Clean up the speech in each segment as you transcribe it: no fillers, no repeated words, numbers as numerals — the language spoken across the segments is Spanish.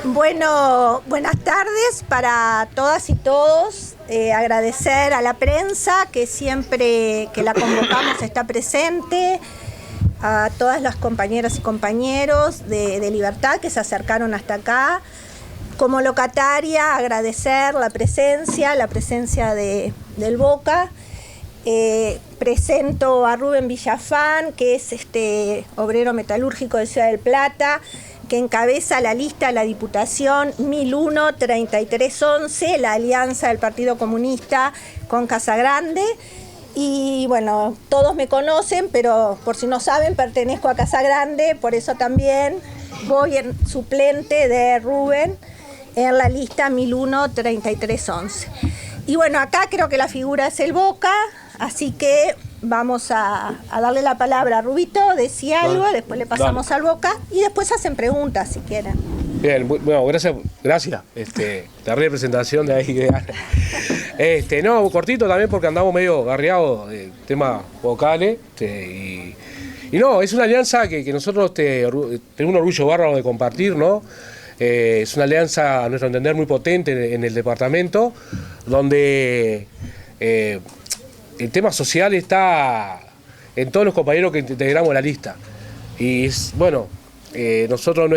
Bueno, buenas tardes para todas y todos. Agradecer a la prensa que siempre que la convocamos está presente, a todas las compañeras y compañeros de Libertad que se acercaron hasta acá. Como locataria, agradecer la presencia del Boca. Presento a Rubén Villafán, que es obrero metalúrgico de Ciudad del Plata, que encabeza la lista de la Diputación 1001-3311, la alianza del Partido Comunista con Casagrande. Y bueno, todos me conocen, pero por si no saben, pertenezco a Casagrande, por eso también voy en suplente de Rubén en la lista 1001-3311. Y bueno, acá creo que la figura es el Boca, así que vamos a darle la palabra a Rubito, decía algo, después le pasamos al Boca y después hacen preguntas si quieren. Bien, bueno, gracias. La representación de ahí. No, cortito también porque andamos medio garreados de temas vocales. Y no, es una alianza que nosotros tenemos un orgullo bárbaro de compartir, ¿no? Es una alianza, a nuestro entender, muy potente en el departamento, donde el tema social está en todos los compañeros que integramos la lista. Y bueno, nosotros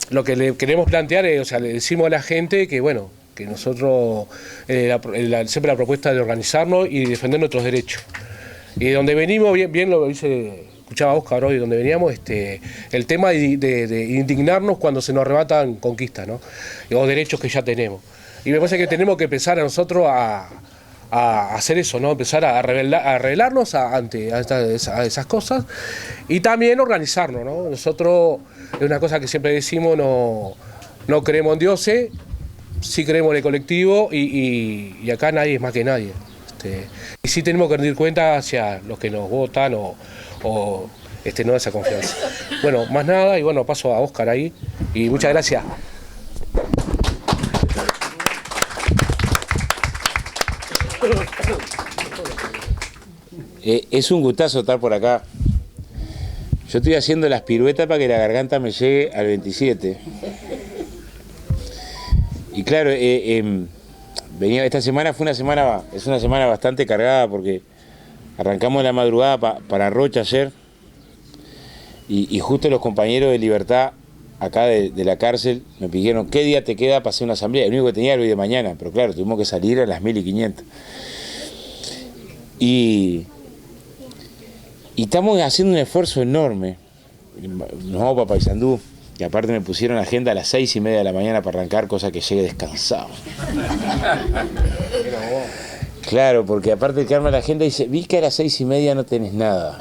lo que le queremos plantear es, le decimos a la gente que bueno, que nosotros siempre la propuesta de organizarnos y defender nuestros derechos. Y donde venimos, bien lo dice, escuchaba Oscar hoy, donde veníamos, el tema de indignarnos cuando se nos arrebatan conquistas, ¿no? O derechos que ya tenemos. Y me parece que tenemos que empezar a nosotros a hacer eso, ¿no? Empezar a rebelarnos ante esas cosas y también organizarnos, ¿no? Nosotros, es una cosa que siempre decimos, no creemos en dioses, sí creemos en el colectivo y acá nadie es más que nadie. Y sí tenemos que rendir cuenta hacia los que nos votan o no esa confianza. Bueno, más nada, y bueno, paso a Oscar ahí y muchas gracias. Es un gustazo estar por acá. Yo estoy haciendo las piruetas para que la garganta me llegue al 27. Y claro, esta semana es una semana bastante cargada porque arrancamos la madrugada para Rocha ayer y justo los compañeros de Libertad acá de la cárcel me pidieron ¿qué día te queda para hacer una asamblea? El único que tenía era hoy de mañana, pero claro, tuvimos que salir a las 1500. Y estamos haciendo un esfuerzo enorme. Nos vamos para Paysandú, y aparte me pusieron agenda a las 6:30 de la mañana para arrancar, cosa que llegue descansado. Claro, porque aparte el que arma la agenda dice, vi que a las 6:30 no tenés nada.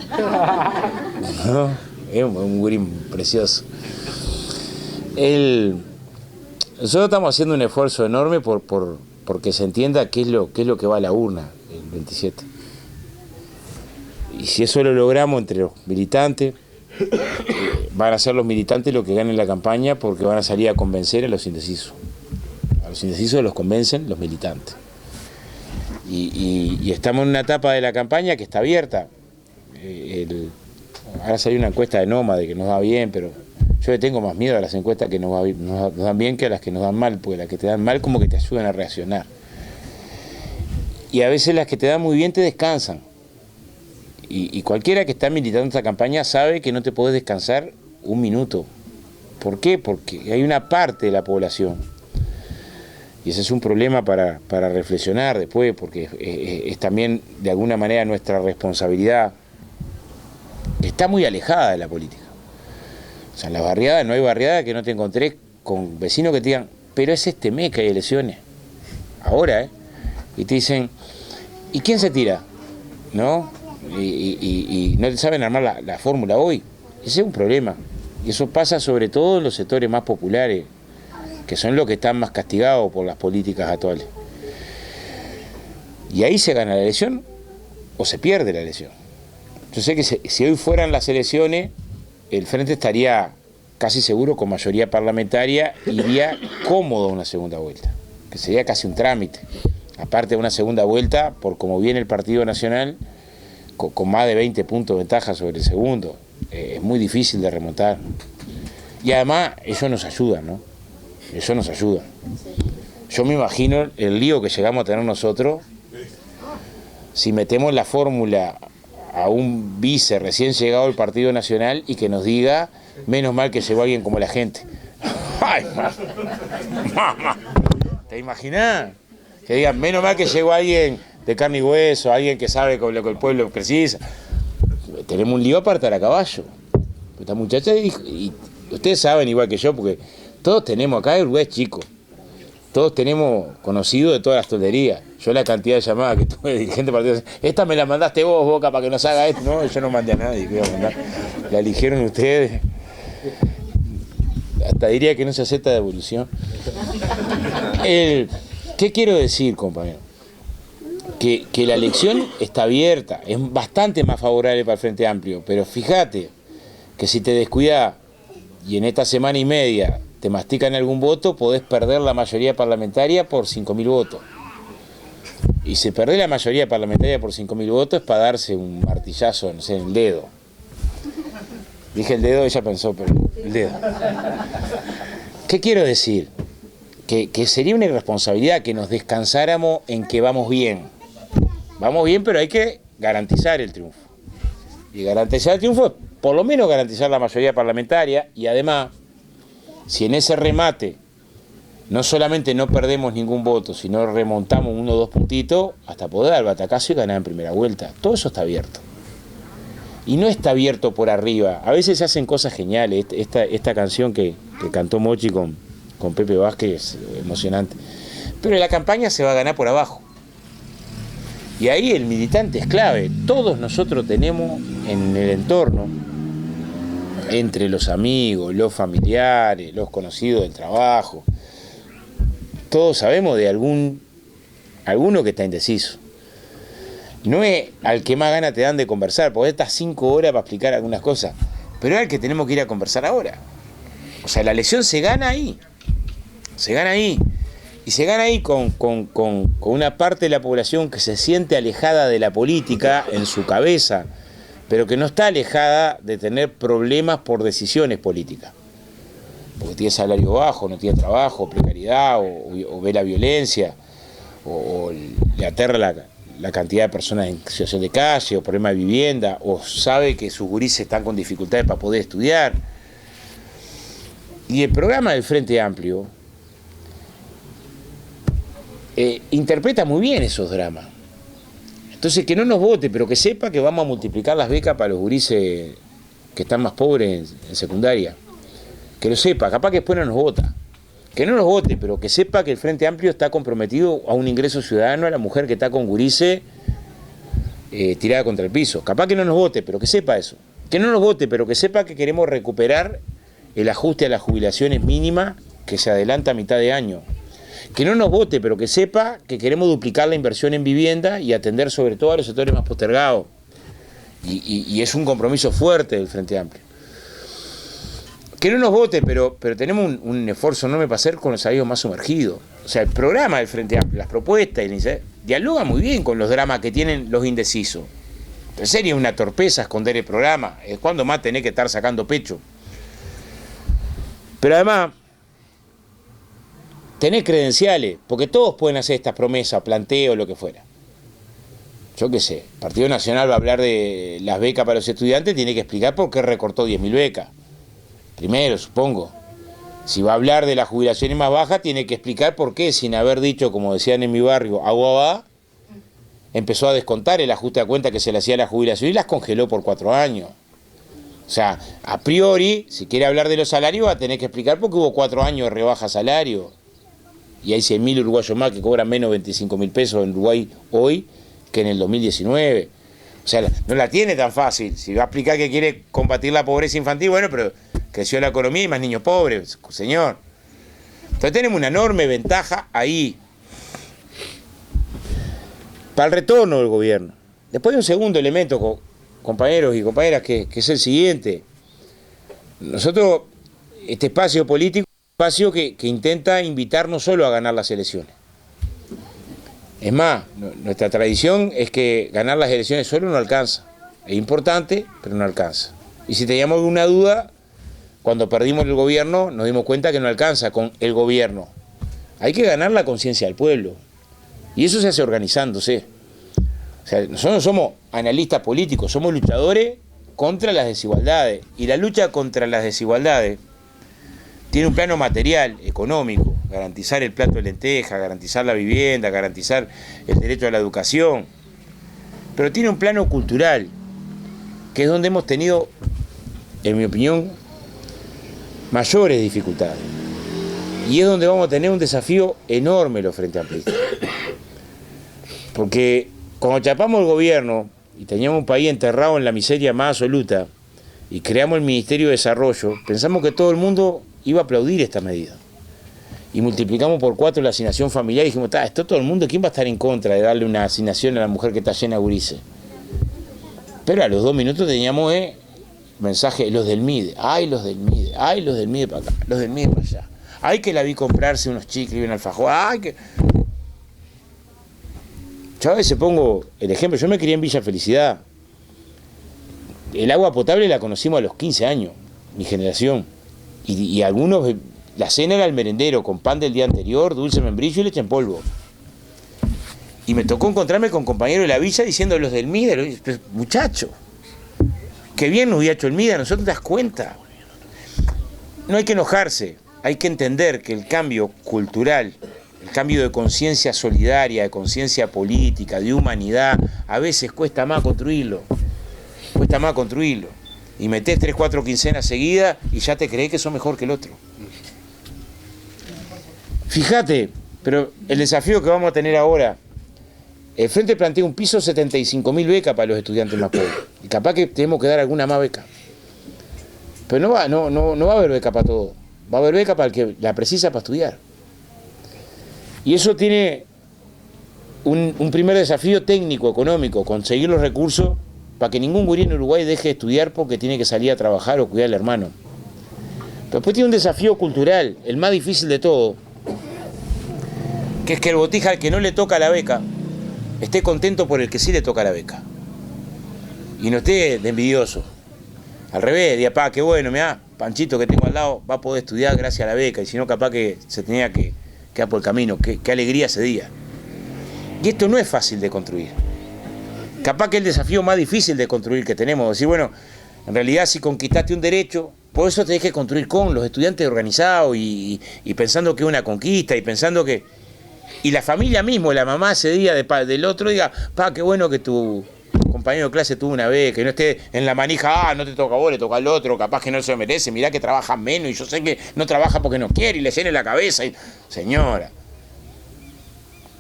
¿No? Es un gurín precioso. Nosotros estamos haciendo un esfuerzo enorme porque se entienda qué es lo que va a la urna el 27. Y si eso lo logramos entre los militantes, van a ser los militantes los que ganen la campaña porque van a salir a convencer a los indecisos. A los indecisos los convencen los militantes. Y estamos en una etapa de la campaña que está abierta. Ahora salió una encuesta de Nómade que nos va bien, pero yo le tengo más miedo a las encuestas que nos dan bien que a las que nos dan mal, porque las que te dan mal como que te ayudan a reaccionar. Y a veces las que te dan muy bien te descansan. Y cualquiera que está militando esta campaña sabe que no te podés descansar un minuto. ¿Por qué? Porque hay una parte de la población, y ese es un problema para reflexionar después, porque es también de alguna manera nuestra responsabilidad, está muy alejada de la política. O sea, en las barriadas, no hay barriada que no te encontrés con vecinos que te digan, pero es este mes que hay elecciones, ahora, y te dicen, ¿y quién se tira? ¿No? Y no saben armar la fórmula hoy. Ese es un problema. Y eso pasa sobre todo en los sectores más populares, que son los que están más castigados por las políticas actuales. Y ahí se gana la elección o se pierde la elección. Yo sé que si hoy fueran las elecciones, el Frente estaría casi seguro con mayoría parlamentaria, iría cómodo a una segunda vuelta, que sería casi un trámite. Aparte de una segunda vuelta, por como viene el Partido Nacional, con más de 20 puntos de ventaja sobre el segundo, es muy difícil de remontar. Y además, eso nos ayuda, ¿no? Eso nos ayuda. Yo me imagino el lío que llegamos a tener nosotros si metemos la fórmula a un vice recién llegado al Partido Nacional y que nos diga, menos mal que llegó alguien como la gente. ¡Ay, mamá! ¿Te imaginas? Que digan, menos mal que llegó alguien de carne y hueso, alguien que sabe con lo que el pueblo precisa. Tenemos un lío aparte a caballo. Esta muchacha, y ustedes saben igual que yo, porque todos tenemos, acá el Uruguay es chico, todos tenemos conocido de todas las tonterías. Yo la cantidad de llamadas que tuve de dirigente partido, esta me la mandaste vos, Boca, para que nos haga esto. No, yo no mandé a nadie, ¿qué iba a mandar? La eligieron ustedes. Hasta diría que no se acepta devolución. ¿Qué quiero decir, compañero? Que la elección está abierta, es bastante más favorable para el Frente Amplio, pero fíjate que si te descuidas y en esta semana y media te mastican algún voto, podés perder la mayoría parlamentaria por 5.000 votos. Y si perdés la mayoría parlamentaria por 5.000 votos es para darse un martillazo, no sé, en el dedo. Dije el dedo, ella pensó, pero el dedo. ¿Qué quiero decir? Que sería una irresponsabilidad que nos descansáramos en que vamos bien. Vamos bien, pero hay que garantizar el triunfo. Y garantizar el triunfo es por lo menos garantizar la mayoría parlamentaria y además, si en ese remate no solamente no perdemos ningún voto, sino remontamos 1 o 2 puntitos, hasta poder dar el batacazo y ganar en primera vuelta. Todo eso está abierto. Y no está abierto por arriba. A veces se hacen cosas geniales. Esta canción que cantó Mochi con Pepe Vázquez es emocionante. Pero la campaña se va a ganar por abajo. Y ahí el militante es clave. Todos nosotros tenemos en el entorno, entre los amigos, los familiares, los conocidos del trabajo, todos sabemos de alguno que está indeciso. No es al que más ganas te dan de conversar, porque estas 5 horas para explicar algunas cosas, pero es al que tenemos que ir a conversar ahora. O sea, la elección se gana ahí. Se gana ahí. Y se gana ahí con una parte de la población que se siente alejada de la política en su cabeza, pero que no está alejada de tener problemas por decisiones políticas. Porque tiene salario bajo, no tiene trabajo, precariedad, o ve la violencia, o le aterra la cantidad de personas en situación de calle, o problema de vivienda, o sabe que sus gurises están con dificultades para poder estudiar. Y el programa del Frente Amplio interpreta muy bien esos dramas. Entonces, que no nos vote, pero que sepa que vamos a multiplicar las becas para los gurises que están más pobres en secundaria. Que lo sepa, capaz que después no nos vota. Que no nos vote, pero que sepa que el Frente Amplio está comprometido a un ingreso ciudadano a la mujer que está con gurises tirada contra el piso. Capaz que no nos vote, pero que sepa eso. Que no nos vote, pero que sepa que queremos recuperar el ajuste a las jubilaciones mínimas que se adelanta a mitad de año. Que no nos vote, pero que sepa que queremos duplicar la inversión en vivienda y atender sobre todo a los sectores más postergados. Y es un compromiso fuerte del Frente Amplio. Que no nos vote, pero tenemos un esfuerzo enorme para hacer con los salarios más sumergidos. O sea, el programa del Frente Amplio, las propuestas, dialoga muy bien con los dramas que tienen los indecisos. En serio, es una torpeza esconder el programa. Es cuando más tenés que estar sacando pecho. Pero además, tenés credenciales, porque todos pueden hacer estas promesas, planteo, lo que fuera. Yo qué sé, el Partido Nacional va a hablar de las becas para los estudiantes, tiene que explicar por qué recortó 10.000 becas. Primero, supongo. Si va a hablar de las jubilaciones más bajas, tiene que explicar por qué, sin haber dicho, como decían en mi barrio, agua va, empezó a descontar el ajuste a cuenta que se le hacía a la jubilación y las congeló por 4 años. O sea, a priori, si quiere hablar de los salarios, va a tener que explicar por qué hubo 4 años de rebaja salario. Y hay 100.000 uruguayos más que cobran menos 25.000 pesos en Uruguay hoy que en el 2019. O sea, no la tiene tan fácil. Si va a explicar que quiere combatir la pobreza infantil, bueno, pero creció la economía y más niños pobres, señor. Entonces tenemos una enorme ventaja ahí para el retorno del gobierno. Después hay un segundo elemento, compañeros y compañeras, que es el siguiente. Nosotros, este espacio político, espacio que intenta invitar no solo a ganar las elecciones. Es más, nuestra tradición es que ganar las elecciones solo no alcanza. Es importante, pero no alcanza. Y si teníamos alguna duda, cuando perdimos el gobierno nos dimos cuenta que no alcanza con el gobierno. Hay que ganar la conciencia del pueblo. Y eso se hace organizándose. O sea, nosotros no somos analistas políticos, somos luchadores contra las desigualdades. Y la lucha contra las desigualdades tiene un plano material, económico, garantizar el plato de lenteja, garantizar la vivienda, garantizar el derecho a la educación. Pero tiene un plano cultural, que es donde hemos tenido, en mi opinión, mayores dificultades. Y es donde vamos a tener un desafío enorme los Frente Amplistas. Porque cuando chapamos el gobierno y teníamos un país enterrado en la miseria más absoluta y creamos el Ministerio de Desarrollo, pensamos que todo el mundo iba a aplaudir esta medida. Y multiplicamos por 4 la asignación familiar y dijimos, esto todo el mundo, ¿quién va a estar en contra de darle una asignación a la mujer que está llena de gurises? Pero a los 2 minutos teníamos mensaje, los del MIDE, ay los del MIDE, ay los del MIDE para acá, los del MIDE para allá, ay que la vi comprarse unos chicles y un alfajor, ay que... Yo a veces pongo el ejemplo, yo me crié en Villa Felicidad, el agua potable la conocimos a los 15 años, mi generación, y algunos, la cena era el merendero, con pan del día anterior, dulce membrillo y leche en polvo. Y me tocó encontrarme con compañeros de la villa diciendo los del MIDE, muchacho, qué bien nos había hecho el MIDE, a nosotros te das cuenta. No hay que enojarse, hay que entender que el cambio cultural, el cambio de conciencia solidaria, de conciencia política, de humanidad, a veces cuesta más construirlo. Cuesta más construirlo. Y metés 3, 4 quincenas seguidas y ya te creés que sos mejor que el otro. Fíjate, pero el desafío que vamos a tener ahora, el Frente plantea un piso 75.000 becas para los estudiantes más pobres. Y capaz que tenemos que dar alguna más beca. Pero no va a haber beca para todo. Va a haber beca para el que la precisa para estudiar. Y eso tiene un primer desafío técnico, económico, conseguir los recursos para que ningún gurí en Uruguay deje de estudiar porque tiene que salir a trabajar o cuidar al hermano. Pero después tiene un desafío cultural, el más difícil de todo, que es que el botija al que no le toca la beca esté contento por el que sí le toca la beca. Y no esté de envidioso. Al revés, diga, qué bueno, mirá, Panchito que tengo al lado va a poder estudiar gracias a la beca, y si no capaz que se tenía que quedar por el camino, qué alegría ese día. Y esto no es fácil de construir. Capaz que el desafío más difícil de construir que tenemos, decir, bueno, en realidad si conquistaste un derecho, por eso tenés que construir con los estudiantes organizados y pensando que es una conquista y pensando que... Y la familia mismo, la mamá ese día del otro diga, qué bueno que tu compañero de clase tuvo una beca, que no esté en la manija, no te toca a vos, le toca al otro, capaz que no se lo merece, mirá que trabaja menos y yo sé que no trabaja porque no quiere y le llene la cabeza. Señora,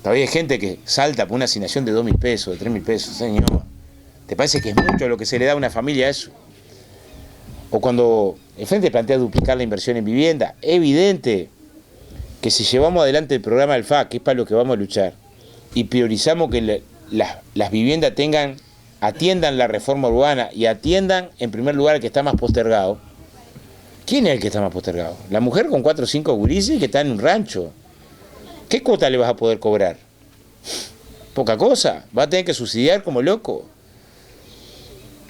todavía hay gente que salta por una asignación de 2.000 pesos, de 3.000 pesos, señor. ¿Te parece que es mucho lo que se le da a una familia a eso? O cuando el Frente plantea duplicar la inversión en vivienda, es evidente que si llevamos adelante el programa del FA, que es para lo que vamos a luchar, y priorizamos que las viviendas atiendan la reforma urbana y atiendan en primer lugar al que está más postergado. ¿Quién es el que está más postergado? La mujer con 4 o 5 gurises que está en un rancho. ¿Qué cuota le vas a poder cobrar? Poca cosa, va a tener que subsidiar como loco.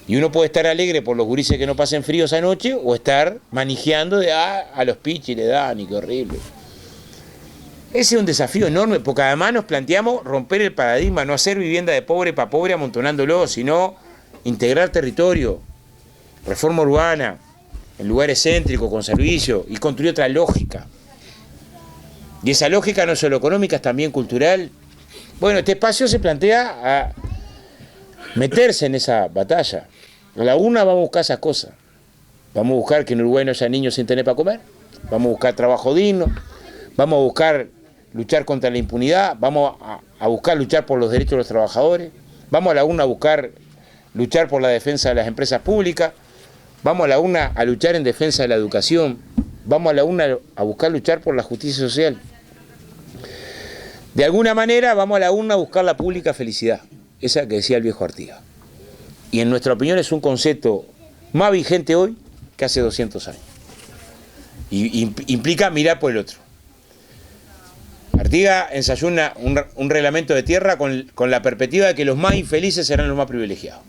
Y uno puede estar alegre por los gurises que no pasen frío esa noche o estar manijeando de a los pichis le dan y qué horrible. Ese es un desafío enorme porque además nos planteamos romper el paradigma, no hacer vivienda de pobre para pobre amontonándolo, sino integrar territorio, reforma urbana, en lugares céntricos, con servicio y construir otra lógica. Y esa lógica no solo económica, es también cultural. Bueno, este espacio se plantea a meterse en esa batalla. La UNA va a buscar esas cosas. Vamos a buscar que en Uruguay no haya niños sin tener para comer. Vamos a buscar trabajo digno. Vamos a buscar luchar contra la impunidad. Vamos a buscar luchar por los derechos de los trabajadores. Vamos a la UNA a buscar luchar por la defensa de las empresas públicas. Vamos a la UNA a luchar en defensa de la educación. Vamos a la UNA a buscar luchar por la justicia social. De alguna manera vamos a la UNA a buscar la pública felicidad, esa que decía el viejo Artigas. Y en nuestra opinión es un concepto más vigente hoy que hace 200 años. Y implica mirar por el otro. Artigas ensayó un reglamento de tierra con la perspectiva de que los más infelices serán los más privilegiados.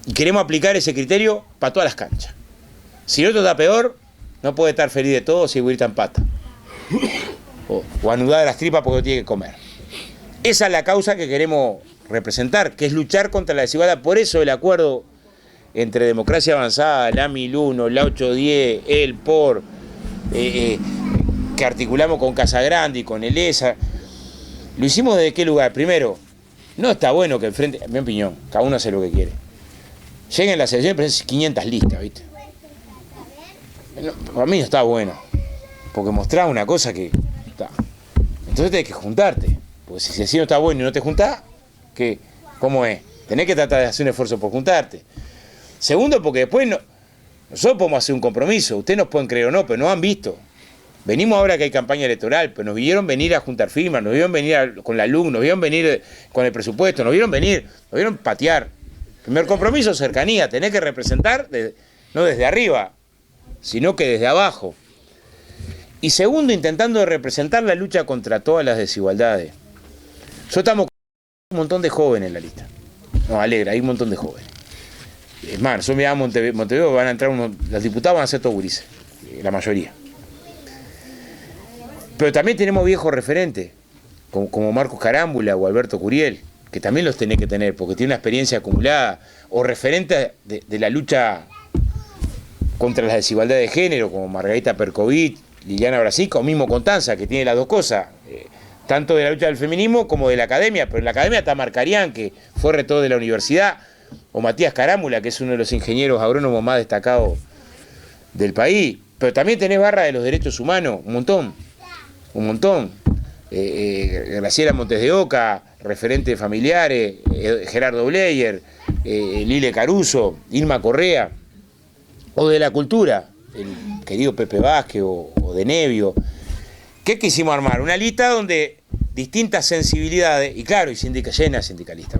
Y queremos aplicar ese criterio para todas las canchas. Si el otro está peor, no puede estar feliz de todo si grita en pata. O anudada las tripas porque no tiene que comer. Esa es la causa que queremos representar, que es luchar contra la desigualdad. Por eso el acuerdo entre Democracia Avanzada, la 1001, la 810, el POR, que articulamos con Casagrande y con el ESA, lo hicimos desde qué lugar. Primero, no está bueno que el frente, en mi opinión, cada uno hace lo que quiere. Lleguen las elecciones y presenten 500 listas, ¿viste? No, para mí no está bueno, porque mostraba una cosa que está. Entonces tenés que juntarte, porque si así no está bueno y no te juntás, ¿qué? ¿Cómo es? Tenés que tratar de hacer un esfuerzo por juntarte. Segundo, porque después nosotros podemos hacer un compromiso, ustedes nos pueden creer o no, pero no han visto. Venimos ahora que hay campaña electoral, pero nos vieron venir a juntar firmas, nos vieron venir con la LUC, nos vieron venir con el presupuesto, nos vieron patear. Primer compromiso, cercanía, tenés que representar no desde arriba, sino que desde abajo. Y segundo, intentando representar la lucha contra todas las desigualdades. Nosotros estamos con un montón de jóvenes en la lista. Nos alegra, hay un montón de jóvenes. Es más, nosotros miramos Montevideo, van a entrar los diputados van a ser todos gurises, la mayoría. Pero también tenemos viejos referentes, como Marcos Carámbula o Alberto Curiel, que también los tenés que tener, porque tiene una experiencia acumulada, o referentes de la lucha contra las desigualdades de género, como Margarita Percovich, Liliana Brasica, o mismo Constanza, que tiene las dos cosas, tanto de la lucha del feminismo como de la academia, pero en la academia está Marcarián, que fue rector de la universidad, o Matías Carámbula, que es uno de los ingenieros agrónomos más destacados del país. Pero también tenés barra de los derechos humanos, un montón. Graciela Montes de Oca, referente de familiares, Gerardo Bleyer, Lile Caruso, Irma Correa, o de la cultura, el querido Pepe Vázquez o de Nevio. ¿Qué quisimos armar? Una lista donde distintas sensibilidades, y claro, y llena de sindicalistas,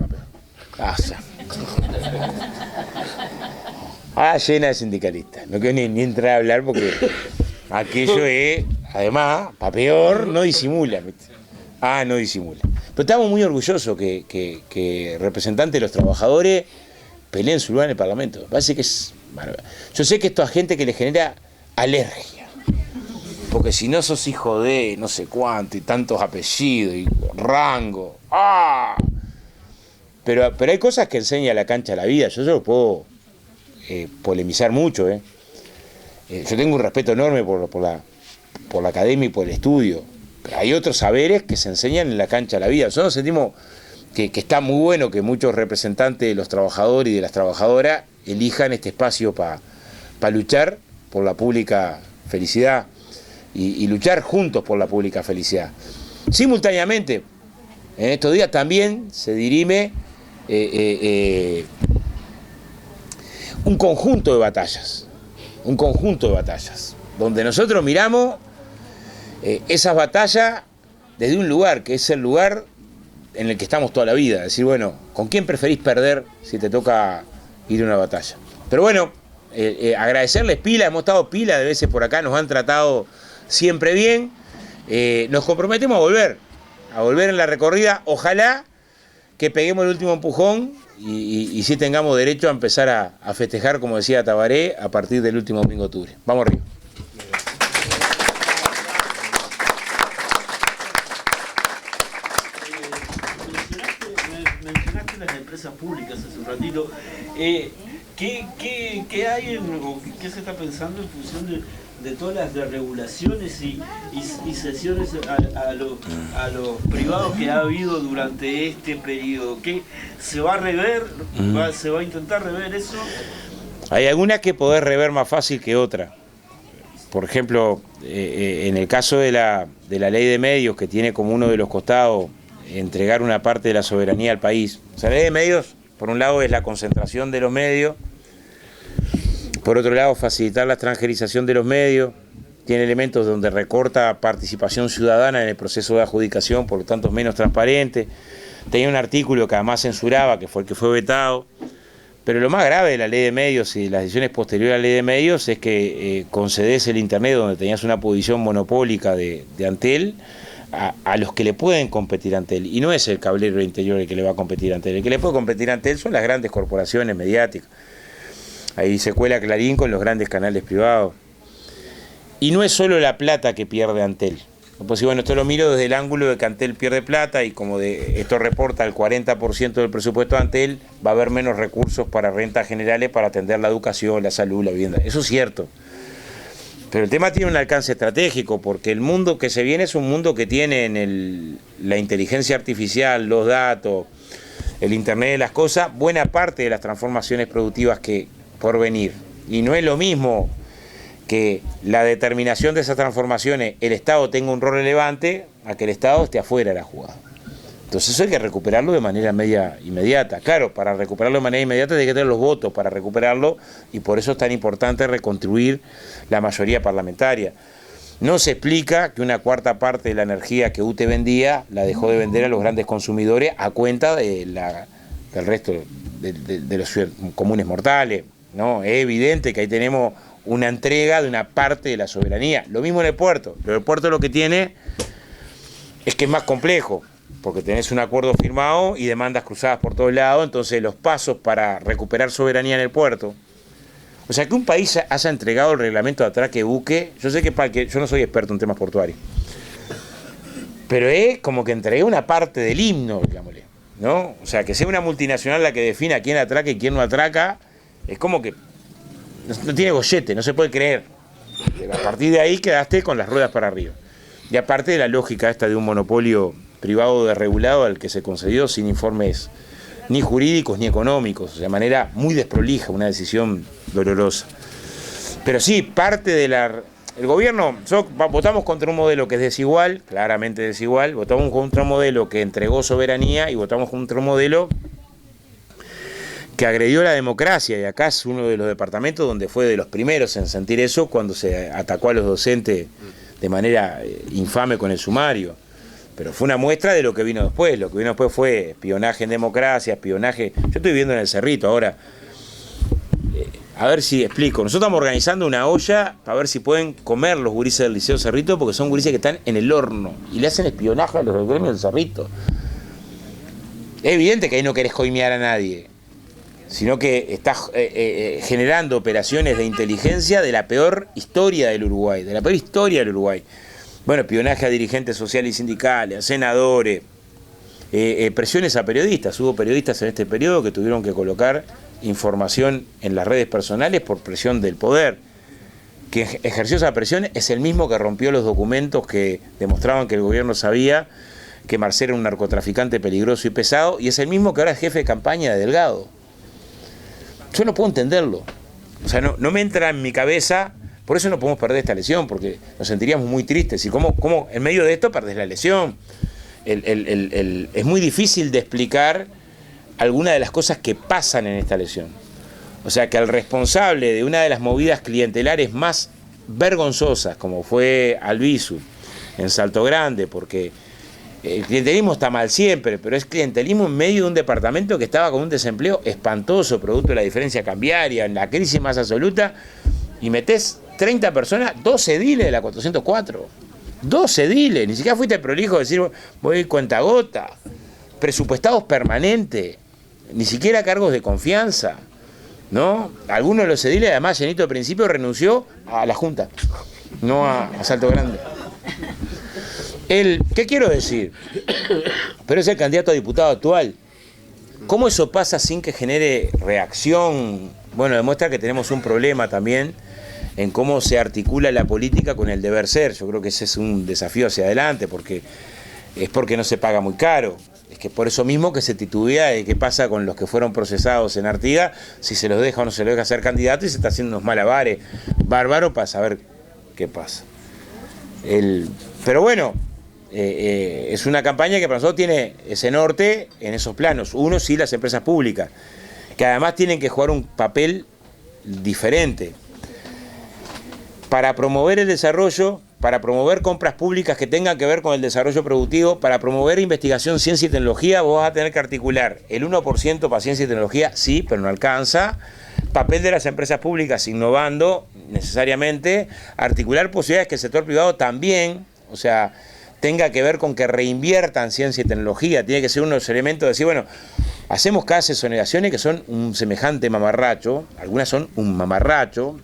llena de sindicalistas. No quiero ni entrar a hablar porque aquello es, además, para peor, no disimula. No disimula. Pero estamos muy orgullosos que representantes de los trabajadores peleen su lugar en el Parlamento. Me parece que es maravilloso. Yo sé que esto a gente que le genera alergia. Porque si no sos hijo de no sé cuánto y tantos apellidos y rango. Pero hay cosas que enseña la cancha la vida. Yo lo puedo polemizar mucho. Yo tengo un respeto enorme por la academia y por el estudio. Pero hay otros saberes que se enseñan en la cancha la vida. Nosotros sentimos que está muy bueno que muchos representantes de los trabajadores y de las trabajadoras elijan este espacio para luchar por la pública felicidad y luchar juntos por la pública felicidad. Simultáneamente, en estos días también se dirime un conjunto de batallas, donde nosotros miramos esas batallas desde un lugar, que es el lugar en el que estamos toda la vida. Decir, bueno, ¿con quién preferís perder si te toca ir a una batalla? Pero bueno, agradecerles pila, hemos estado pila de veces por acá, nos han tratado siempre bien. Nos comprometemos a volver en la recorrida, ojalá que peguemos el último empujón y sí tengamos derecho a empezar a festejar, como decía Tabaré, a partir del último domingo de octubre. Vamos arriba. Mencionaste las empresas públicas hace un ratito. ¿Qué hay o qué se está pensando en función de todas las desregulaciones y cesiones a los privados que ha habido durante este periodo? ¿Qué se va a rever? ¿Se va a intentar rever eso? Hay algunas que podés rever más fácil que otras. Por ejemplo, en el caso de la ley de medios, que tiene como uno de los costados entregar una parte de la soberanía al país. O sea, la ley de medios, por un lado, es la concentración de los medios. Por otro lado, facilitar la extranjerización de los medios. Tiene elementos donde recorta participación ciudadana en el proceso de adjudicación, por lo tanto es menos transparente. Tenía un artículo que además censuraba, que fue el que fue vetado. Pero lo más grave de la ley de medios y las decisiones posteriores a la ley de medios es que concedes el Internet, donde tenías una posición monopólica de Antel, a los que le pueden competir a Antel. Y no es el cablero interior el que le va a competir a Antel. El que le puede competir a Antel son las grandes corporaciones mediáticas. Ahí se cuela Clarín con los grandes canales privados. Y no es solo la plata que pierde Antel. Pues bueno, esto lo miro desde el ángulo de que Antel pierde plata y como esto reporta el 40% del presupuesto de Antel, va a haber menos recursos para rentas generales para atender la educación, la salud, la vivienda. Eso es cierto. Pero el tema tiene un alcance estratégico, porque el mundo que se viene es un mundo que tiene la inteligencia artificial, los datos, el Internet de las cosas, buena parte de las transformaciones productivas que por venir. Y no es lo mismo que la determinación de esas transformaciones, el Estado tenga un rol relevante, a que el Estado esté afuera de la jugada. Entonces eso hay que recuperarlo de manera inmediata. Claro, para recuperarlo de manera inmediata hay que tener los votos para recuperarlo, y por eso es tan importante reconstruir la mayoría parlamentaria. No se explica que una cuarta parte de la energía que UTE vendía la dejó de vender a los grandes consumidores a cuenta del resto de los comunes mortales, ¿no? Es evidente que ahí tenemos una entrega de una parte de la soberanía. Lo mismo en el puerto. El puerto lo que tiene es que es más complejo, porque tenés un acuerdo firmado y demandas cruzadas por todos lados, entonces los pasos para recuperar soberanía en el puerto. O sea, que un país haya entregado el reglamento de atraque buque, yo sé que yo no soy experto en temas portuarios, pero es como que entregué una parte del himno, digámosle, ¿no? O sea, que sea una multinacional la que defina quién atraca y quién no atraca, es como que no tiene gollete, no se puede creer. A partir de ahí quedaste con las ruedas para arriba. Y aparte de la lógica esta de un monopolio privado desregulado al que se concedió sin informes ni jurídicos ni económicos, de manera muy desprolija, una decisión dolorosa. Pero sí, parte de el gobierno, votamos contra un modelo que es desigual, claramente desigual, votamos contra un modelo que entregó soberanía y votamos contra un modelo que agredió la democracia, y acá es uno de los departamentos donde fue de los primeros en sentir eso cuando se atacó a los docentes de manera infame con el sumario. Pero fue una muestra de lo que vino después. Lo que vino después fue espionaje en democracia, espionaje. Yo estoy viviendo en el Cerrito ahora. A ver si explico. Nosotros estamos organizando una olla para ver si pueden comer los gurises del Liceo Cerrito, porque son gurises que están en el horno y le hacen espionaje a los del gremio del Cerrito. Es evidente que ahí no querés coimear a nadie, sino que estás generando operaciones de inteligencia de la peor historia del Uruguay, Bueno, espionaje a dirigentes sociales y sindicales, a senadores, presiones a periodistas. Hubo periodistas en este periodo que tuvieron que colocar información en las redes personales por presión del poder. Quien ejerció esa presión es el mismo que rompió los documentos que demostraban que el gobierno sabía que Marcelo era un narcotraficante peligroso y pesado, y es el mismo que ahora es jefe de campaña de Delgado. Yo no puedo entenderlo. O sea, no me entra en mi cabeza. Por eso no podemos perder esta elección, porque nos sentiríamos muy tristes. ¿Y cómo en medio de esto perdés la elección? Es muy difícil de explicar algunas de las cosas que pasan en esta elección. O sea, que al responsable de una de las movidas clientelares más vergonzosas, como fue Albizu en Salto Grande, porque el clientelismo está mal siempre, pero es clientelismo en medio de un departamento que estaba con un desempleo espantoso, producto de la diferencia cambiaria, en la crisis más absoluta, y metés 30 personas, 12 ediles de la 404. 12 ediles, ni siquiera fuiste prolijo de decir voy cuentagota. Presupuestados permanentes, ni siquiera cargos de confianza, ¿no? Algunos de los ediles, además, Llenito al principio renunció a la Junta, no a Salto Grande. ¿Qué quiero decir? Pero es el candidato a diputado actual. ¿Cómo eso pasa sin que genere reacción? Bueno, demuestra que tenemos un problema también en cómo se articula la política con el deber ser. Yo creo que ese es un desafío hacia adelante, porque no se paga muy caro. Es que por eso mismo que se titubea de qué pasa con los que fueron procesados en Artigas, si se los deja o no se los deja ser candidato, y se está haciendo unos malabares bárbaros para saber qué pasa. Pero bueno, es una campaña que para nosotros tiene ese norte en esos planos. Uno, sí, las empresas públicas, que además tienen que jugar un papel diferente para promover el desarrollo, para promover compras públicas que tengan que ver con el desarrollo productivo, para promover investigación, ciencia y tecnología. Vos vas a tener que articular el 1% para ciencia y tecnología, sí, pero no alcanza. Papel de las empresas públicas innovando necesariamente, articular posibilidades que el sector privado también, o sea, tenga que ver con que reinviertan ciencia y tecnología. Tiene que ser uno de los elementos de decir, bueno, hacemos cada exoneraciones que son un semejante mamarracho, algunas son un mamarracho.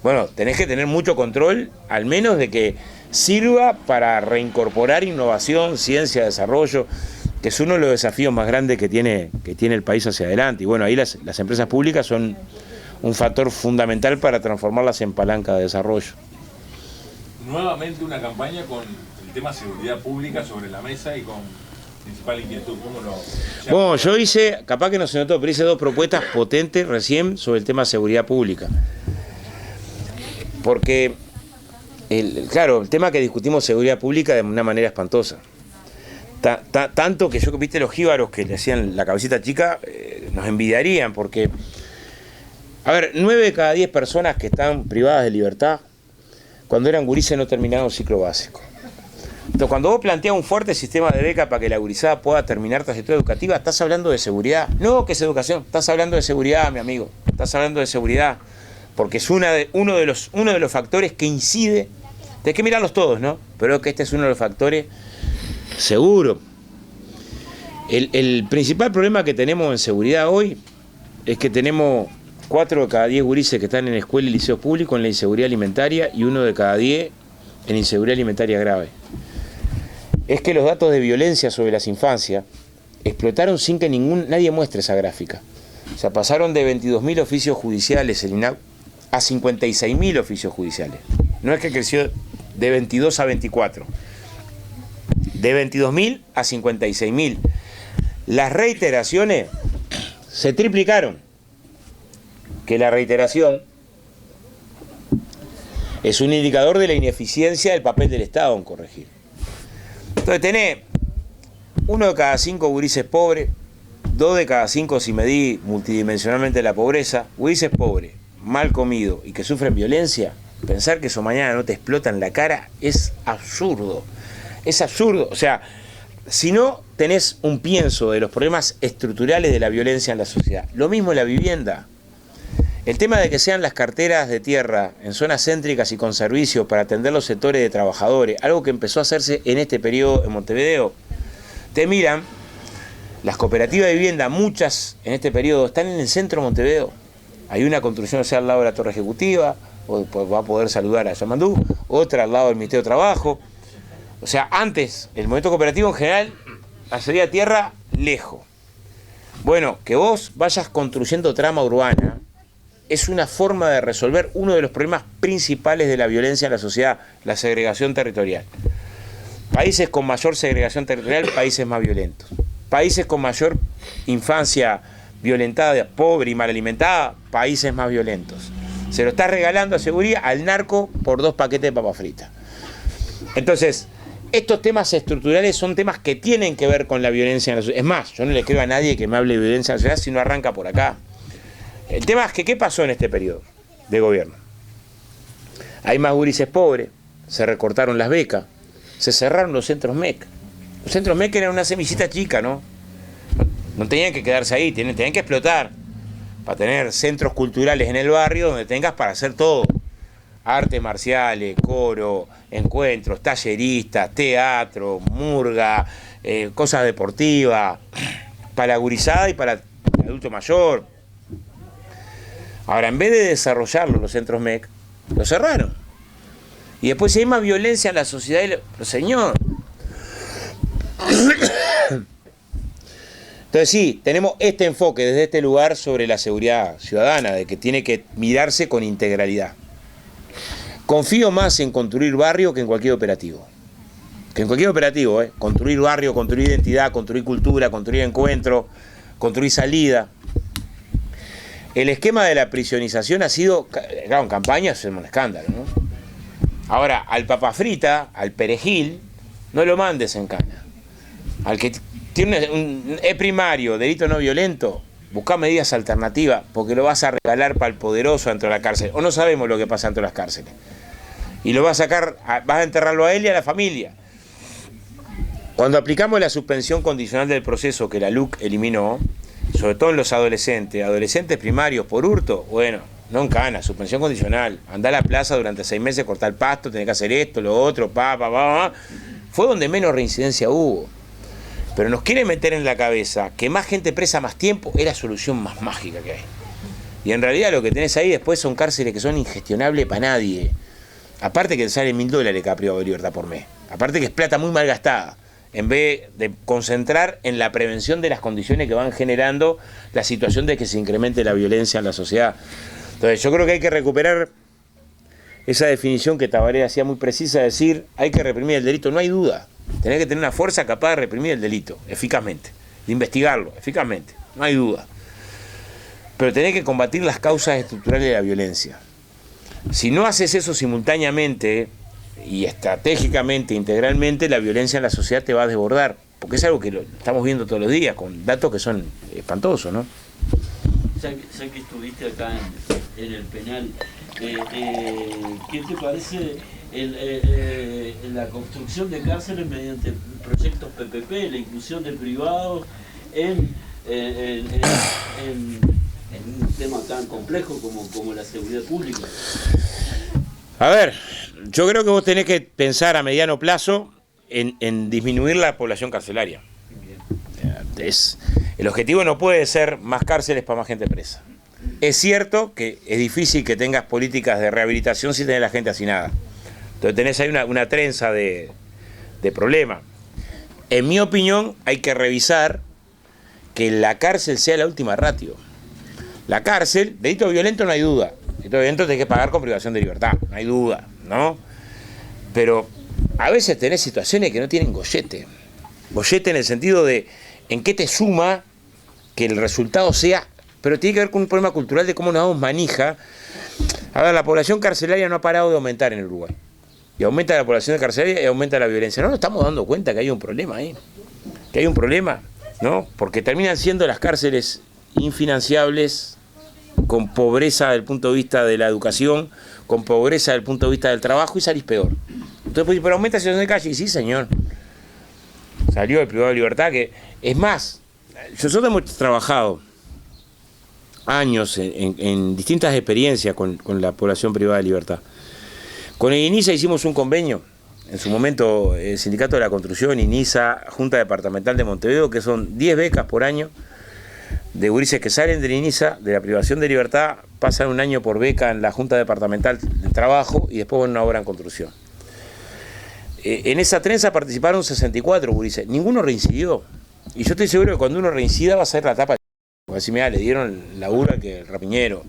Bueno, tenés que tener mucho control, al menos de que sirva para reincorporar innovación, ciencia, desarrollo, que es uno de los desafíos más grandes que tiene el país hacia adelante. Y bueno, ahí las empresas públicas son un factor fundamental para transformarlas en palanca de desarrollo. Nuevamente una campaña con el tema seguridad pública sobre la mesa y con principal inquietud. ¿Cómo lo...? Bueno, yo hice, capaz que no se notó, pero hice 2 propuestas potentes recién sobre el tema seguridad pública. Porque, claro, el tema que discutimos seguridad pública de una manera espantosa. Tanto que yo, viste, los jíbaros que le hacían la cabecita chica, nos envidiarían, porque, a ver, 9 de cada 10 personas que están privadas de libertad, cuando eran gurises no terminaron ciclo básico. Entonces, cuando vos planteas un fuerte sistema de beca para que la gurizada pueda terminar trayectoria educativa, estás hablando de seguridad. No, que es educación, estás hablando de seguridad, mi amigo. Estás hablando de seguridad, porque es uno de los factores que incide. Tenés que mirarlos todos, ¿no? Pero que este es uno de los factores seguro. El principal problema que tenemos en seguridad hoy es que tenemos 4 de cada 10 gurises que están en escuela y liceos públicos en la inseguridad alimentaria y 1 de cada 10 en inseguridad alimentaria grave. Es que los datos de violencia sobre las infancias explotaron sin que nadie muestre esa gráfica. O sea, pasaron de 22.000 oficios judiciales el INAU a 56.000 oficios judiciales. No es que creció de 22 a 24. De 22.000 a 56.000. Las reiteraciones se triplicaron. Que la reiteración es un indicador de la ineficiencia del papel del Estado en corregir. Entonces tenés 1 de cada 5 gurises pobres, 2 de cada 5 si medí multidimensionalmente la pobreza, gurises pobres, mal comido y que sufren violencia. Pensar que eso mañana no te explota en la cara es absurdo. Es absurdo. O sea, si no tenés un pienso de los problemas estructurales de la violencia en la sociedad, lo mismo en la vivienda. El tema de que sean las carteras de tierra en zonas céntricas y con servicios para atender los sectores de trabajadores, algo que empezó a hacerse en este periodo en Montevideo. Te miran, las cooperativas de vivienda, muchas en este periodo, están en el centro de Montevideo. Hay una construcción, o sea, al lado de la Torre Ejecutiva, o va a poder saludar a Yamandú, otra al lado del Ministerio de Trabajo. O sea, antes, el movimiento cooperativo en general accedía a tierra lejos. Bueno, que vos vayas construyendo trama urbana es una forma de resolver uno de los problemas principales de la violencia en la sociedad, la segregación territorial. Países con mayor segregación territorial, países más violentos. Países con mayor infancia violentada, pobre y mal alimentada, países más violentos. Se lo está regalando a seguridad al narco por 2 paquetes de papas fritas. Entonces, estos temas estructurales son temas que tienen que ver con la violencia en la sociedad. Es más, yo no le creo a nadie que me hable de violencia en la sociedad si no arranca por acá. El tema es que, ¿qué pasó en este periodo de gobierno? Hay más gurises pobres, se recortaron las becas, se cerraron los centros MEC. Los centros MEC eran una semillita chica, ¿no? No tenían que quedarse ahí, tenían que explotar para tener centros culturales en el barrio donde tengas para hacer todo. Artes marciales, coro, encuentros, talleristas, teatro, murga, cosas deportivas, para la gurizada y para el adulto mayor. Ahora, en vez de desarrollarlo los centros MEC, lo cerraron. Y después si hay más violencia en la sociedad, pero señor. Entonces sí, tenemos este enfoque desde este lugar sobre la seguridad ciudadana, de que tiene que mirarse con integralidad. Confío más en construir barrio que en cualquier operativo. Construir barrio, construir identidad, construir cultura, construir encuentro, construir salida. El esquema de la prisionización ha sido, claro, en campaña es un escándalo, ¿no? Ahora, al papa frita, al perejil, no lo mandes en cana. Al que tiene es primario, delito no violento, busca medidas alternativas, porque lo vas a regalar para el poderoso dentro de la cárcel. O no sabemos lo que pasa dentro de las cárceles. Y lo vas a sacar, vas a enterrarlo a él y a la familia. Cuando aplicamos la suspensión condicional del proceso que la LUC eliminó, sobre todo en los adolescentes primarios por hurto, bueno, no en cana, suspensión condicional. Andá a la plaza durante 6 meses, cortar el pasto, tenés que hacer esto, lo otro, Fue donde menos reincidencia hubo. Pero nos quiere meter en la cabeza que más gente presa más tiempo es la solución más mágica que hay. Y en realidad lo que tenés ahí después son cárceles que son ingestionables para nadie. Aparte que te sale $1000 cada privado de libertad por mes. Aparte que es plata muy mal gastada. En vez de concentrar en la prevención de las condiciones que van generando la situación de que se incremente la violencia en la sociedad. Entonces yo creo que hay que recuperar esa definición que Tabaré hacía muy precisa, de decir, hay que reprimir el delito. No hay duda. Tenés que tener una fuerza capaz de reprimir el delito, eficazmente. De investigarlo, eficazmente. No hay duda. Pero tenés que combatir las causas estructurales de la violencia. Si no haces eso simultáneamente y estratégicamente, integralmente, la violencia en la sociedad te va a desbordar. Porque es algo que lo estamos viendo todos los días, con datos que son espantosos, ¿no? Ya que estuviste acá en el penal, ¿qué te parece la construcción de cárceles mediante proyectos PPP, la inclusión de privados en un tema tan complejo como la seguridad pública? A ver, yo creo que vos tenés que pensar a mediano plazo en disminuir la población carcelaria. El objetivo no puede ser más cárceles para más gente presa. Es cierto que es difícil que tengas políticas de rehabilitación si tenés la gente hacinada. Entonces tenés ahí una trenza de problemas. En mi opinión, hay que revisar que la cárcel sea la última ratio. La cárcel, delito violento no hay duda. Delito violento tenés que pagar con privación de libertad, no hay duda, ¿no? Pero a veces tenés situaciones que no tienen gollete. Gollete en el sentido de en qué te suma que el resultado sea, pero tiene que ver con un problema cultural de cómo nos damos manija. A ver, la población carcelaria no ha parado de aumentar en el Uruguay. Y aumenta la población carcelaria y aumenta la violencia. No nos estamos dando cuenta que hay un problema ahí. Que hay un problema, ¿no? Porque terminan siendo las cárceles infinanciables, con pobreza desde el punto de vista de la educación, con pobreza desde el punto de vista del trabajo, y salís peor. Entonces, pues, pero aumenta la situación de calle. Y sí, señor. Salió el privado de libertad, que es más, nosotros hemos trabajado años en distintas experiencias con la población privada de libertad. Con el INISA hicimos un convenio, en su momento el Sindicato de la Construcción, INISA, Junta Departamental de Montevideo, que son 10 becas por año de gurises que salen del INISA, de la privación de libertad, pasan un año por beca en la Junta Departamental de Trabajo y después van a una obra en construcción. En esa trenza participaron 64 gurises, ninguno reincidió. Y yo estoy seguro que cuando uno reincida va a ser la tapa. Porque así, mirá, le dieron laburo al que el rapiñero.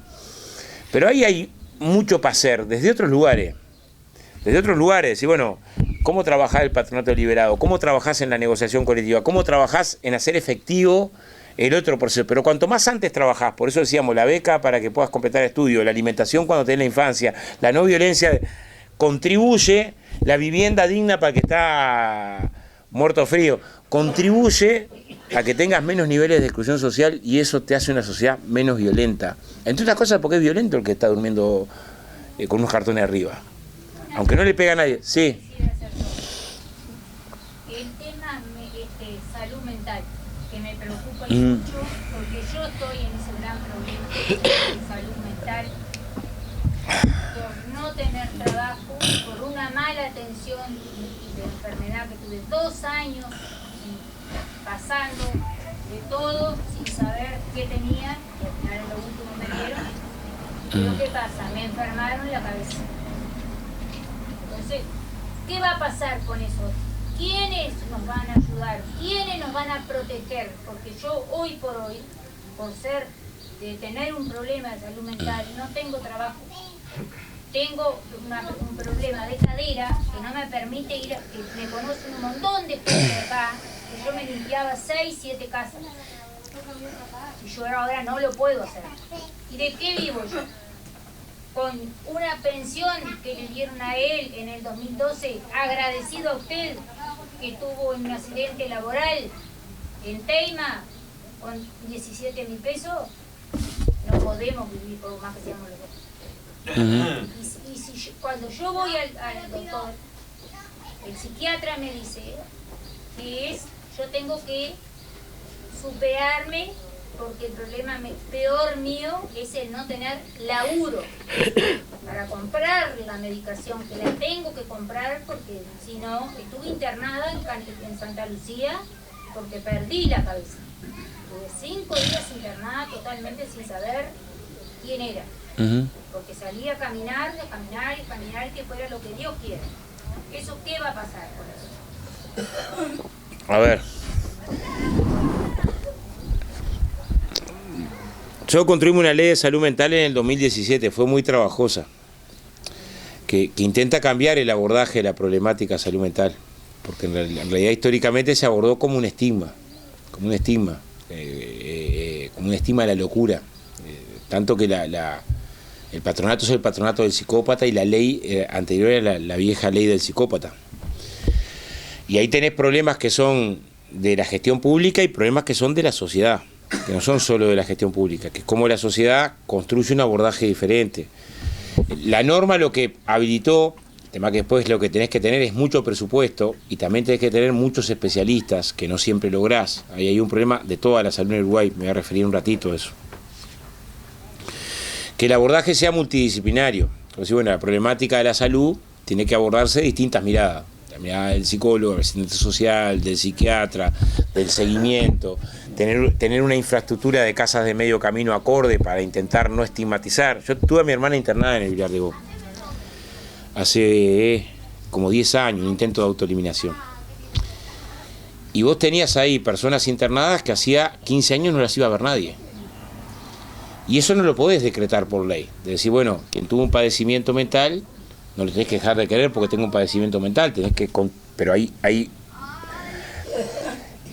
Pero ahí hay mucho para hacer, desde otros lugares. Desde otros lugares, y bueno, ¿cómo trabajás el patronato liberado? ¿Cómo trabajás en la negociación colectiva? ¿Cómo trabajás en hacer efectivo el otro proceso? Pero cuanto más antes trabajás, por eso decíamos, la beca para que puedas completar estudios, la alimentación cuando tenés la infancia, la no violencia, contribuye, la vivienda digna para el que está muerto frío, contribuye a que tengas menos niveles de exclusión social y eso te hace una sociedad menos violenta. Entre otras cosas porque es violento el que está durmiendo con unos cartones arriba. Aunque no le pega a nadie. Sí. El tema salud mental, que me preocupa mucho, porque yo estoy en ese gran problema de salud mental, por no tener trabajo, por una mala atención de enfermedad que tuve 2 años pasando de todo sin saber qué tenía, y al final en lo último me dieron. Pero ¿qué pasa? Me enfermaron la cabeza. Entonces, ¿qué va a pasar con eso? ¿Quiénes nos van a ayudar? ¿Quiénes nos van a proteger? Porque yo hoy por hoy, por de tener un problema de salud mental, no tengo trabajo. Tengo un problema de cadera que no me permite ir, que me conocen un montón de gente acá, que yo me limpiaba 6, 7 casas. Y yo ahora no lo puedo hacer. ¿Y de qué vivo yo? Con una pensión que le dieron a él en el 2012, agradecido a usted, que tuvo un accidente laboral en Teima, con 17.000 pesos, no podemos vivir por más que seamos los dos. Y si cuando yo voy al doctor, el psiquiatra me dice que yo tengo que superarme, porque el problema peor mío es el no tener laburo para comprar la medicación, que la tengo que comprar porque si no, estuve internada en Santa Lucía porque perdí la cabeza. Estuve 5 días internada totalmente sin saber quién era. Ujú. Porque salía a caminar, que fuera lo que Dios quiera. ¿Eso qué va a pasar con eso? A ver. Yo construimos una ley de salud mental en el 2017, fue muy trabajosa, que intenta cambiar el abordaje de la problemática de salud mental, porque en realidad históricamente se abordó como un estigma, como un estigma de la locura, tanto que el patronato es el patronato del psicópata y la ley anterior era la vieja ley del psicópata. Y ahí tenés problemas que son de la gestión pública y problemas que son de la sociedad, que no son solo de la gestión pública, que es como la sociedad construye un abordaje diferente. La norma lo que habilitó, el tema que después lo que tenés que tener es mucho presupuesto y también tenés que tener muchos especialistas, que no siempre lográs. Ahí hay un problema de toda la salud en Uruguay, me voy a referir un ratito a eso. Que el abordaje sea multidisciplinario. Entonces, bueno, la problemática de la salud tiene que abordarse de distintas miradas. La mirada del psicólogo, del asistente social, del psiquiatra, del seguimiento, tener una infraestructura de casas de medio camino acorde para intentar no estigmatizar. Yo tuve a mi hermana internada en el Villar de Bo hace como 10 años, un intento de autoeliminación. Y vos tenías ahí personas internadas que hacía 15 años no las iba a ver nadie. Y eso no lo podés decretar por ley. De decir, bueno, quien tuvo un padecimiento mental, no le tenés que dejar de querer porque tengo un padecimiento mental, pero hay